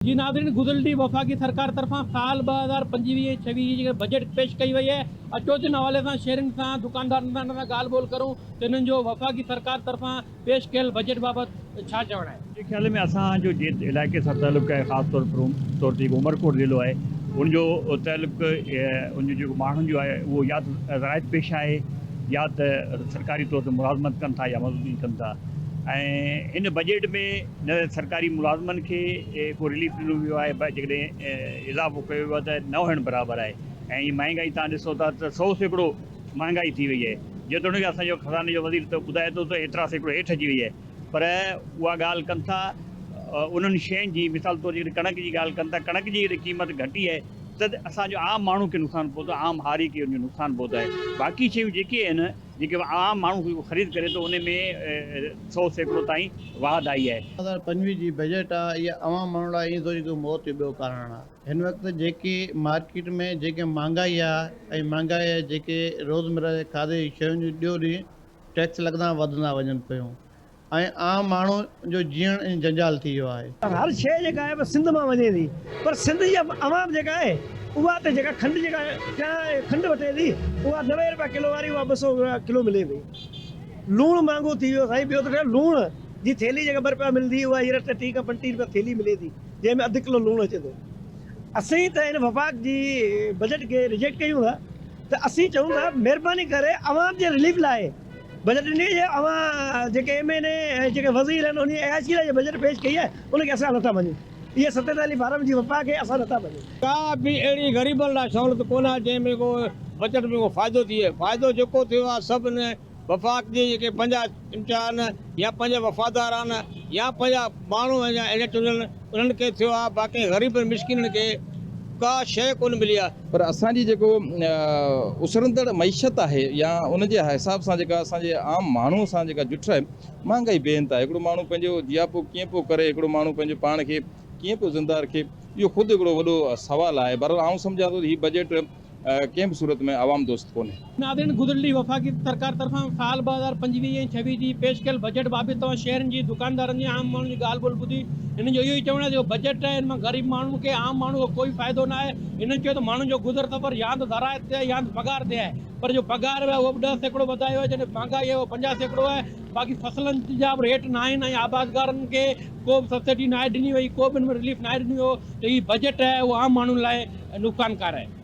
जी नाज़रीन, गुज़िरंदी वफ़ाक़ी सरकार तरफ़ां साल 2025-26 जी बजट पेश कई वई है। अचो जिन हवाले सां शहरियुनि सां दुकानदारनि सां ॻाल्हि ॿोल करूं त हिननि जो वफ़ाक़ी सरकार तरफ़ां पेश कयल बजट बाबति छा चवणु आहे। मुंहिंजे ख़्याल में असांजो जे इलाइक़े सां तालुक़ु आहे, ख़ासि तौर ते उमरकोट ज़िलो आहे, उनजो तालुक़ु उन जेको माण्हुनि जो आहे उहो या त रायत पेशा आहे या त सरकारी तौर ते मुलाज़मत कनि था या मज़दूरी कनि था। ऐं इन बजट में न सरकारी मुलाज़मनि खे को रिलीफ ॾिनो वियो आहे, जेकॾहिं इज़ाफ़ो कयो वियो आहे त न हुअण बराबरि आहे। ऐं हीअ महांगाई तव्हां ॾिसो था त 100% महांगाई थी वई आहे। जेतोणीकि असांजो ख़ज़ाने जो वज़ीर त ॿुधाए थो त एतिरा सैकड़ो हेठि अची वई आहे, पर उहा ॻाल्हि कनि था उन्हनि शयुनि जी, मिसाल तौर ते कणक जी ॻाल्हि कनि था, कणक जी क़ीमत घटी आहे त असांजो आम माण्हू खे नुक़सानु पहुतो आहे, आम हारी खे उनजो नुक़सानु पहुतो आहे। बाक़ी शयूं जेके आहिनि, जेके आम माण्हू ख़रीद करे थो, उन में 100% ताईं वाध आई आहे। 2025 जी बजट आहे, इहा आवाम माण्हू लाइ ईअं थो जेको मौत जो ॿियो कारण आहे। हिन वक़्तु जेकी मार्केट में जेके महांगाई आहे ऐं महांगाई आहे, जेके रोज़मर्रा जे खाधे जी शयुनि जो ॾियों ॾींहुं टैक्स लॻंदा वधंदा वञनि पियूं ऐं आम माण्हू जो जीअण ऐं जंजाल थी वियो आहे। हर शइ जेका आहे सिंध मां वञे थी, पर सिंध जी आवाम जेका आहे उहा त जेका खंडु जेका खंडु वठे थी उहा 90 रुपया किलो वारी उहा 200 किलो मिले थी। लूणु महांगो थी वियो साईं। ॿियो त लूणु जी थैली जेका 2 रुपया मिलंदी उहा हींअर 30 खां 35 रुपया थैली मिले थी, जंहिंमें अधु किलो लूणु अचे थो। असीं त हिन वफ़ाक़ जी बजट खे रिजेक्ट कयूं था, त असीं चऊं था महिरबानी करे आवाम जे रिलीफ लाइ बजट ॾिनी है। अवां जेके MNA जेके वज़ीर आहिनि उन ऐशी लाइ बजट पेश कई आहे, उनखे असां नथा मञूं। इहे 47 फार्म जी वफ़ा खे असां नथा मञूं। का बि अहिड़ी ग़रीबनि लाइ सहूलियत कोन आहे जंहिंमें को बजट में को फ़ाइदो थिए। फ़ाइदो जेको थियो आहे सभु वफ़ाक़ जे जेके पंहिंजा चिमचा आहिनि या पंहिंजा वफ़ादार आहिनि या पंहिंजा माण्हू आहिनि या इलेक्ट उन्हनि खे थियो आहे। बाक़ी ग़रीब मिसकिननि खे का शइ कोन मिली आहे। पर असांजी जेको उसरंदड़ मईशत आहे या उन जे हिसाब सां जेका असांजे आम माण्हू सां जेका जुठ आहे, महांगाई बेइंतिहा। हिकिड़ो माण्हू पंहिंजो जियापो कीअं पियो करे, हिकिड़ो माण्हू पंहिंजे पाण खे कीअं पियो ज़िंदा रखे, इहो ख़ुदि हिकिड़ो वॾो सुवालु आहे। बहरहाल आउं सम्झां थो हीउ बजट कंहिं बि सूरत में आवाम दोस्त कोन्हे। नाज़रीन, गुज़िरंदी वफ़ाक़ी सरकार तरफ़ां साल 2025-26 जी पेश कयल बजट बाबति तव्हां शहरनि जी दुकानदारनि जी आम माण्हुनि जी ॻाल्हि ॿोल ॿुधी। हिननि जो इहो ई चवणु आहे जो बजट आहे, हिन मां ग़रीब माण्हू खे आम माण्हू खे कोई फ़ाइदो न आहे। हिननि चयो त माण्हुनि जो गुज़र सफ़र या त ज़रायत ते या त पघार ते आहे, पर जो पघार आहे उहो 10% वधायो आहे, जॾहिं महांगाई आहे उहो 50% आहे। बाक़ी फसलनि जा बि रेट न आहिनि ऐं आबादगारनि खे को बि सब्सिडी न आहे ॾिनी वई, को बि रिलीफ न आहे ॾिनी वियो। त हीउ बजट आहे उहो आम माण्हुनि लाइ नुक़सानकार आहे।